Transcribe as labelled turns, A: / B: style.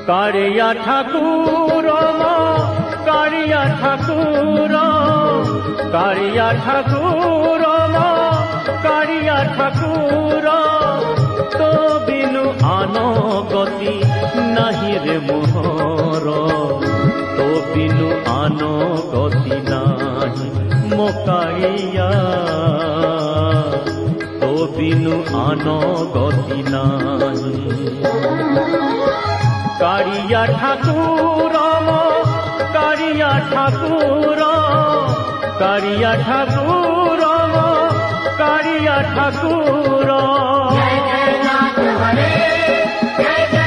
A: कारिया ठाकुर कारिया ठाकुर कारिया ठाकुर कारिया ठाकुर तो बिनु आनो गति नहीं रे मोहर तो बिनु आनो गति नहीं मो कारिया तो बिनु आनो गति नहीं कारिया ठाकुर कारिया ठाकुर कारिया ठाकुर कारिया ठाकुर
B: जय जय नाथ हरे जय जय